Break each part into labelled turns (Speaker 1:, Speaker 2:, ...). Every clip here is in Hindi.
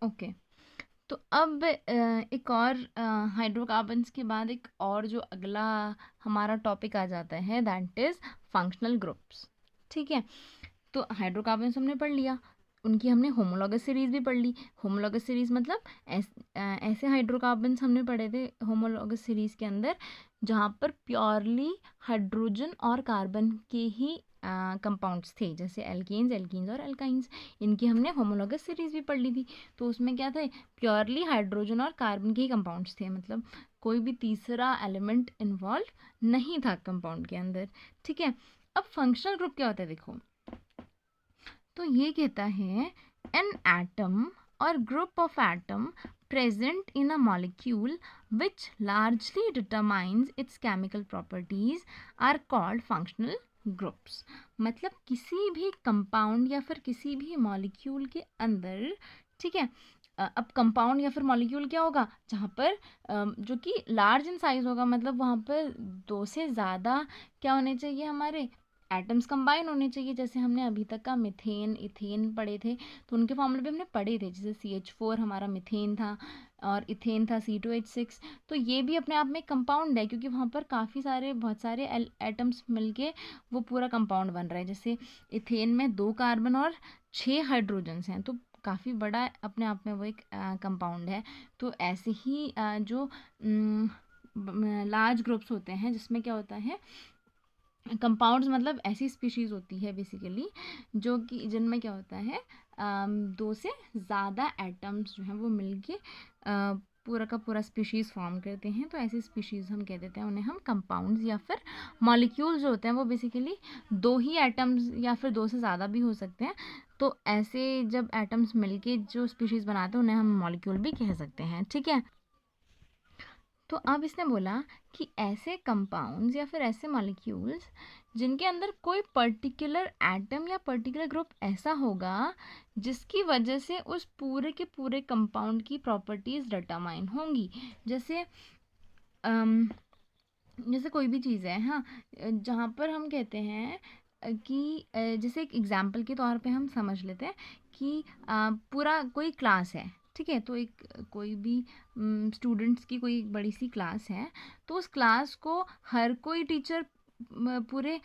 Speaker 1: ओके। तो अब एक और हाइड्रोकार्बन्स के बाद एक और जो अगला हमारा टॉपिक आ जाता है, दैट इज़ फंक्शनल ग्रुप्स। ठीक है, तो हाइड्रोकार्बन्स हमने पढ़ लिया, उनकी हमने होमोलॉगस सीरीज़ भी पढ़ ली। होमोलॉगस सीरीज़ मतलब ऐसे हाइड्रोकार्बन्स हमने पढ़े थे होमोलॉगस सीरीज़ के अंदर जहाँ पर प्योरली हाइड्रोजन और कार्बन के ही कंपाउंड्स थे, जैसे एल्केन्स और एल्काइंस। इनकी हमने होमोलॉगस सीरीज़ भी पढ़ ली थी। तो उसमें क्या थे, प्योरली हाइड्रोजन और कार्बन के ही कंपाउंड्स थे, मतलब कोई भी तीसरा एलिमेंट इन्वॉल्व नहीं था कंपाउंड के अंदर। ठीक है, अब फंक्शनल ग्रुप क्या होता है देखो, तो ये कहता है एन एटम और group of atom present in a molecule which largely determines its chemical properties are called functional groups। मतलब किसी भी कंपाउंड या फिर किसी भी मॉलिक्यूल के अंदर, ठीक है, अब कंपाउंड या फिर मॉलिक्यूल क्या होगा जहाँ पर जो कि लार्ज इन साइज होगा, मतलब वहाँ पर दो से ज़्यादा क्या होने चाहिए, हमारे एटम्स कंबाइन होने चाहिए। जैसे हमने अभी तक का मिथेन इथेन पढ़े थे, तो उनके फॉर्मूले भी हमने पढ़े थे, जैसे CH4 हमारा मिथेन था और इथेन था C2H6। तो ये भी अपने आप में कंपाउंड है, क्योंकि वहाँ पर काफ़ी सारे बहुत सारे एटम्स मिलके वो पूरा कंपाउंड बन रहा है। जैसे इथेन में 2 कार्बन और 6 हाइड्रोजन्स हैं, तो काफ़ी बड़ा अपने आप में वो एक कंपाउंड है। तो ऐसे ही जो लार्ज ग्रुप्स होते हैं जिसमें क्या होता है, कंपाउंड्स मतलब ऐसी स्पीशीज़ होती है बेसिकली जो कि जिनमें क्या होता है, दो से ज़्यादा एटम्स जो हैं वो मिलके पूरा का पूरा स्पीशीज़ फॉर्म करते हैं। तो ऐसी स्पीशीज़ हम कह देते हैं उन्हें हम कंपाउंड्स, या फिर मॉलिक्यूल्स जो होते हैं वो बेसिकली 2 ही एटम्स या फिर 2 से ज़्यादा भी हो सकते हैं। तो ऐसे जब एटम्स मिलके जो स्पीशीज़ बनाते हैं उन्हें हम मॉलिक्यूल भी कह सकते हैं। ठीक है, तो अब इसने बोला कि ऐसे कंपाउंड्स या फिर ऐसे मॉलिक्यूल्स जिनके अंदर कोई पर्टिकुलर एटम या पर्टिकुलर ग्रुप ऐसा होगा जिसकी वजह से उस पूरे के पूरे कंपाउंड की प्रॉपर्टीज डिटरमाइन होंगी। जैसे जैसे कोई भी चीज़ है, हाँ, जहाँ पर हम कहते हैं कि जैसे एक एग्जाम्पल के तौर पे हम समझ लेते हैं कि पूरा कोई क्लास है, ठीक है, तो एक कोई भी स्टूडेंट्स की कोई एक बड़ी सी क्लास है, तो उस क्लास को हर कोई टीचर पूरे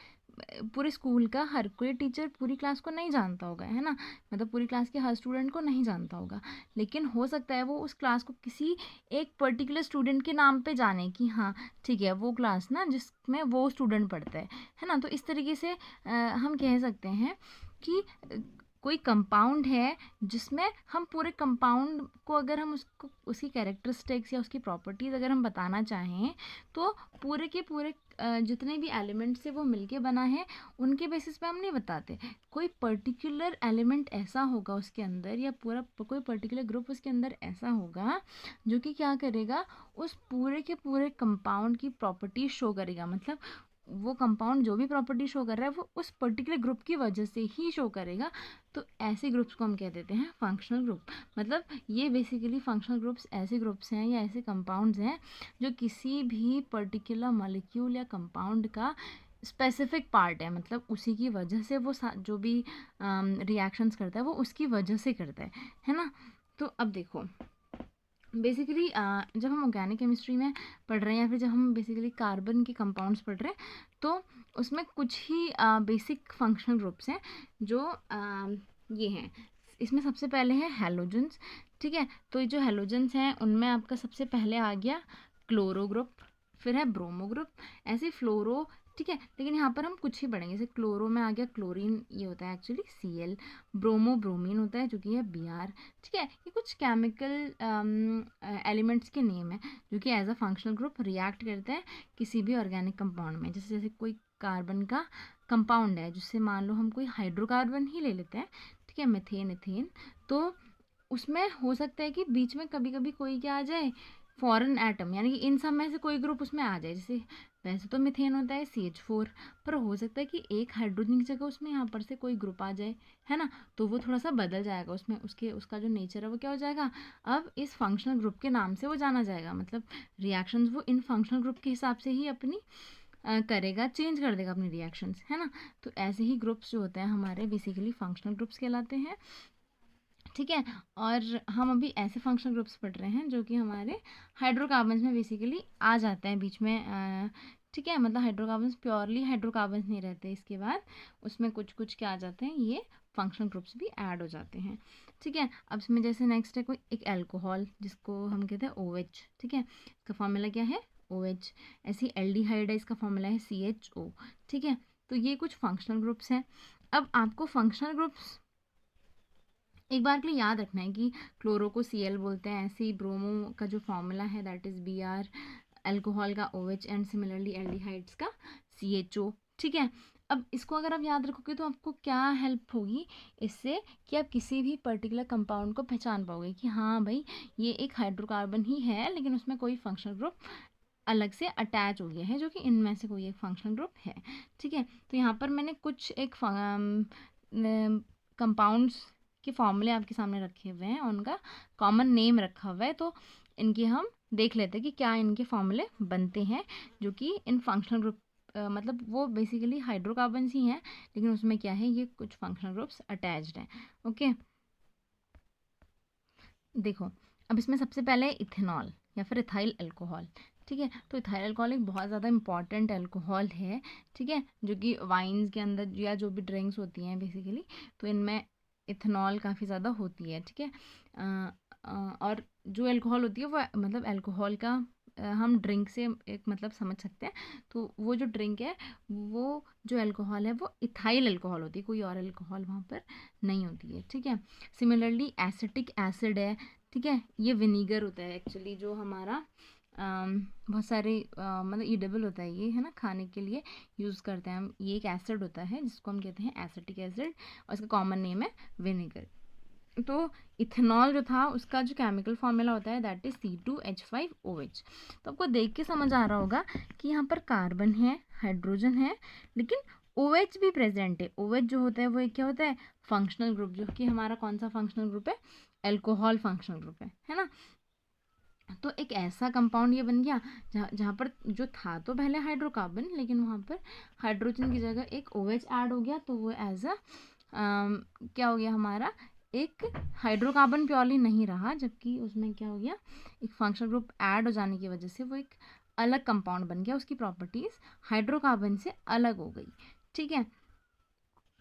Speaker 1: पूरे स्कूल का हर कोई टीचर पूरी क्लास को नहीं जानता होगा, है ना, मतलब पूरी क्लास के हर स्टूडेंट को नहीं जानता होगा। लेकिन हो सकता है वो उस क्लास को किसी एक पर्टिकुलर स्टूडेंट के नाम पे जाने कि हाँ ठीक है वो क्लास ना जिसमें वो स्टूडेंट पढ़ता है ना। तो इस तरीके से हम कह सकते हैं कि कोई कंपाउंड है जिसमें हम पूरे कंपाउंड को अगर हम उसको उसकी कैरेक्टरिस्टिक्स या उसकी प्रॉपर्टीज़ अगर हम बताना चाहें, तो पूरे के पूरे जितने भी एलिमेंट से वो मिलके बना है उनके बेसिस पे हम नहीं बताते। कोई पर्टिकुलर एलिमेंट ऐसा होगा उसके अंदर या पूरा कोई पर्टिकुलर ग्रुप उसके अंदर ऐसा होगा जो कि क्या करेगा, उस पूरे के पूरे कंपाउंड की प्रॉपर्टी शो करेगा। मतलब वो कंपाउंड जो भी प्रॉपर्टी शो कर रहा है वो उस पर्टिकुलर ग्रुप की वजह से ही शो करेगा। तो ऐसे ग्रुप्स को हम कह देते हैं फंक्शनल ग्रुप। मतलब ये बेसिकली फंक्शनल ग्रुप्स ऐसे ग्रुप्स हैं या ऐसे कंपाउंड्स हैं जो किसी भी पर्टिकुलर मॉलिक्यूल या कंपाउंड का स्पेसिफिक पार्ट है, मतलब उसी की वजह से वो जो भी रिएक्शंस करता है वो उसकी वजह से करता है ना। तो अब देखो बेसिकली जब हम ऑर्गेनिक केमिस्ट्री में पढ़ रहे हैं या फिर जब हम बेसिकली कार्बन के कंपाउंड्स पढ़ रहे हैं, तो उसमें कुछ ही बेसिक फंक्शनल ग्रुप्स हैं जो ये हैं। इसमें सबसे पहले है हैलोजेंस। ठीक है, तो ये जो हैलोजेंस हैं उनमें आपका सबसे पहले आ गया क्लोरो ग्रुप, फिर है ब्रोमो ग्रुप, ऐसे फ्लोरो। ठीक है, लेकिन यहाँ पर हम कुछ ही पढ़ेंगे। जैसे क्लोरो में आ गया क्लोरीन, ये होता है एक्चुअली Cl। ब्रोमो ब्रोमीन होता है जो कि है Br। ठीक है, ये कुछ केमिकल एलिमेंट्स के नेम है जो कि as a functional group react करते हैं किसी भी ऑर्गेनिक कंपाउंड में। जैसे जैसे कोई कार्बन का कंपाउंड है, जिससे मान लो हम कोई हाइड्रोकार्बन ही ले लेते हैं, ठीक है, मिथेन इथेन, तो उसमें हो सकता है कि बीच में कभी कभी कोई क्या आ जाए, फॉरेन एटम, यानी कि इन सब में से कोई ग्रुप उसमें आ जाए। जैसे वैसे तो मिथेन होता है CH4, पर हो सकता है कि एक हाइड्रोजन की जगह उसमें यहाँ पर से कोई ग्रुप आ जाए, है ना, तो वो थोड़ा सा बदल जाएगा, उसमें उसके उसका जो नेचर है वो क्या हो जाएगा, अब इस फंक्शनल ग्रुप के नाम से वो जाना जाएगा। मतलब रिएक्शंस वो इन फंक्शनल ग्रुप के हिसाब से ही अपनी करेगा, चेंज कर देगा अपनी रिएक्शंस, है ना। तो ऐसे ही ग्रुप्स जो होते हैं हमारे बेसिकली फंक्शनल ग्रुप्स कहलाते हैं। ठीक है। और हम अभी ऐसे फंक्शनल ग्रुप्स पढ़ रहे हैं जो कि हमारे हाइड्रोकार्बन्स में बेसिकली आ जाते हैं बीच में। ठीक है, मतलब हाइड्रोकार्बन्स प्योरली हाइड्रोकार्बन्स नहीं रहते, इसके बाद उसमें कुछ कुछ क्या आ जाते हैं, ये फंक्शनल ग्रुप्स भी ऐड हो जाते हैं। ठीक है, अब इसमें जैसे नेक्स्ट है कोई एक एल्कोहल जिसको हम कहते हैं OH। ठीक है, इसका फॉर्मूला क्या है, OH। ऐसी एल्डिहाइड है, इसका फॉर्मूला है CHO। ठीक है, तो ये कुछ फंक्शनल ग्रुप्स हैं। अब आपको फंक्शनल ग्रुप्स एक बार के लिए याद रखना है कि क्लोरो को Cl बोलते हैं, ऐसे ही ब्रोमो का जो फॉर्मूला है दैट इज़ Br, अल्कोहल का OH एंड सिमिलरली एल्डिहाइड्स का CHO। ठीक है, अब इसको अगर आप याद रखोगे तो आपको क्या हेल्प होगी इससे, कि आप किसी भी पर्टिकुलर कंपाउंड को पहचान पाओगे कि हाँ भाई ये एक हाइड्रोकार्बन ही है लेकिन उसमें कोई फंक्शनल ग्रुप अलग से अटैच हो गया है जो कि इनमें से कोई एक फंक्शनल ग्रुप है। ठीक है, तो यहाँ पर मैंने कुछ एक कंपाउंड्स के फॉर्मूले आपके सामने रखे हुए हैं, उनका कॉमन नेम रखा हुआ है, तो इनकी हम देख लेते हैं कि क्या इनके फॉर्मूले बनते हैं जो कि इन फंक्शनल ग्रुप मतलब वो बेसिकली हाइड्रोकार्बन्स ही हैं लेकिन उसमें क्या है, ये कुछ फंक्शनल ग्रुप्स अटैच्ड हैं। ओके, देखो अब इसमें सबसे पहले इथेनॉल या फिर इथाइल अल्कोहल। ठीक है, तो इथाइल अल्कोहल एक बहुत ज़्यादा इंपॉर्टेंट अल्कोहल है। ठीक है, जो कि वाइन्स के अंदर या जो भी ड्रिंक्स होती हैं बेसिकली, तो इनमें इथेनॉल काफ़ी ज़्यादा होती है। ठीक है, और जो अल्कोहल होती है वो मतलब अल्कोहल का हम ड्रिंक से एक मतलब समझ सकते हैं, तो वो जो ड्रिंक है वो जो अल्कोहल है वो इथाइल अल्कोहल होती है, कोई और अल्कोहल वहाँ पर नहीं होती है। ठीक है, सिमिलरली एसिटिक एसिड है। ठीक है, ये विनीगर होता है एक्चुअली, जो हमारा बहुत सारे मतलब ईडेबल होता है ये, है ना, खाने के लिए यूज़ करते हैं हम। ये एक एसिड होता है जिसको हम कहते हैं एसिटिक एसिड और इसका कॉमन नेम है विनेगर। तो इथेनॉल जो था उसका जो केमिकल फॉर्मूला होता है दैट इज़ C2H5OH। तो आपको देख के समझ आ रहा होगा कि यहाँ पर कार्बन है, हाइड्रोजन है, लेकिन OH भी प्रेजेंट है। OH जो होता है वो एक क्या होता है, फंक्शनल ग्रुप, जो कि हमारा कौन सा फंक्शनल ग्रुप है, अल्कोहल फंक्शनल ग्रुप है ना। तो एक ऐसा कंपाउंड ये बन गया जहाँ पर जो था तो पहले हाइड्रोकार्बन, लेकिन वहाँ पर हाइड्रोजन की जगह एक OH ऐड हो गया, तो वो एज अ क्या हो गया हमारा, एक हाइड्रोकार्बन प्योरली नहीं रहा, जबकि उसमें क्या हो गया, एक फंक्शनल ग्रुप ऐड हो जाने की वजह से वो एक अलग कंपाउंड बन गया, उसकी प्रॉपर्टीज़ हाइड्रोकार्बन से अलग हो गई। ठीक है,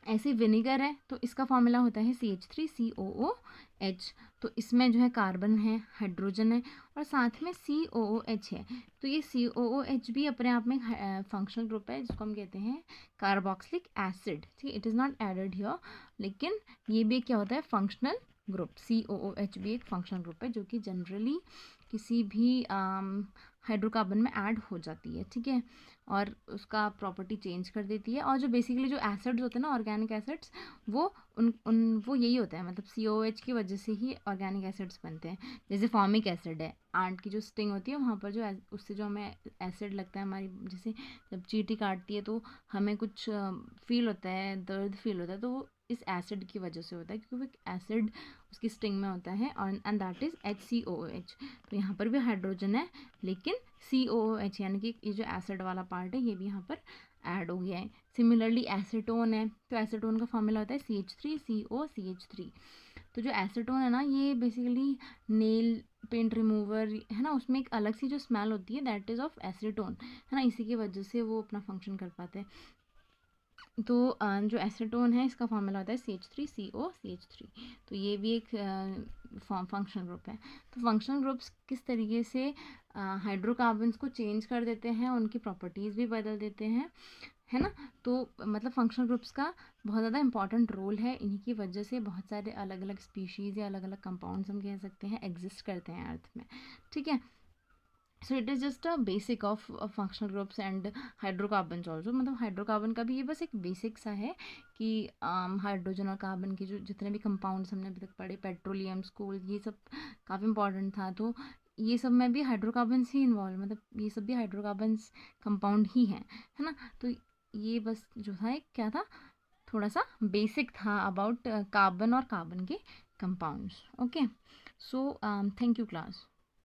Speaker 1: ऐसे विनेगर है तो इसका फॉर्मूला होता है CH3COOH। तो इसमें जो है कार्बन है, हाइड्रोजन है और साथ में COOH है। तो ये COOH भी अपने आप में फंक्शनल ग्रुप है जिसको हम कहते हैं कार्बोक्सिलिक एसिड। ठीक, it is not added here, लेकिन ये भी क्या होता है, फंक्शनल ग्रुप। COOH भी एक फंक्शनल ग्रुप है जो कि जनरली किसी भी हाइड्रोकार्बन में ऐड हो जाती है। ठीक है, और उसका प्रॉपर्टी चेंज कर देती है। और जो बेसिकली जो एसिड्स होते हैं ना, ऑर्गेनिक एसिड्स, वो वो यही होता है, मतलब COOH की वजह से ही ऑर्गेनिक एसिड्स बनते हैं। जैसे फॉर्मिक एसिड है, आंट की जो स्टिंग होती है वहाँ पर जो उससे जो हमें एसिड लगता है, हमारी जैसे जब चींटी काटती है तो हमें कुछ फील होता है, दर्द फील होता है, तो वो इस एसिड की वजह से होता है, क्योंकि वो एक एसिड उसकी स्टिंग में होता है, और एंड दैट इज़ HCOOH। तो यहाँ पर भी हाइड्रोजन है लेकिन COOH यानी कि ये जो एसिड वाला पार्ट है ये भी यहाँ पर ऐड हो गया है। सिमिलरली एसीटोन है, तो एसीटोन का फॉर्मूला होता है CH3COCH3। तो जो एसीटोन है ना, ये बेसिकली नेल पेंट रिमूवर है ना, उसमें एक अलग सी जो स्मेल होती है दैट इज़ ऑफ एसीटोन, है ना, इसी की वजह से वो अपना फंक्शन कर पाते हैं। तो जो एसीटोन है इसका फॉर्मूला होता है CH3COCH3। तो ये भी एक फंक्शनल ग्रुप है। तो फंक्शनल ग्रुप्स किस तरीके से हाइड्रोकार्बन्स को चेंज कर देते हैं, उनकी प्रॉपर्टीज़ भी बदल देते हैं, है ना। तो मतलब फंक्शनल ग्रुप्स का बहुत ज़्यादा इंपॉर्टेंट रोल है, इन्हीं की वजह से बहुत सारे अलग अलग स्पीशीज़ या अलग अलग कंपाउंड्स हम कह सकते हैं एग्जिस्ट करते हैं अर्थ में। ठीक है, so it is just a basic of functional groups and hydrocarbons also. मतलब हाइड्रोकार्बन का भी ये बस एक बेसिक सा है कि हाइड्रोजन और कार्बन के जो जितने भी कंपाउंड्स हमने अभी तक पढ़े, पेट्रोलियम, स्कूल, ये सब काफ़ी इंपॉर्टेंट था। तो ये सब में भी हाइड्रोकार्बन्स ही इन्वॉल्व, मतलब ये सब भी हाइड्रोकार्बन्स कंपाउंड ही हैं, है ना। तो ये बस जो था एक क्या था, थोड़ा सा बेसिक था अबाउट कार्बन और कार्बन के compounds. Okay, so thank you class.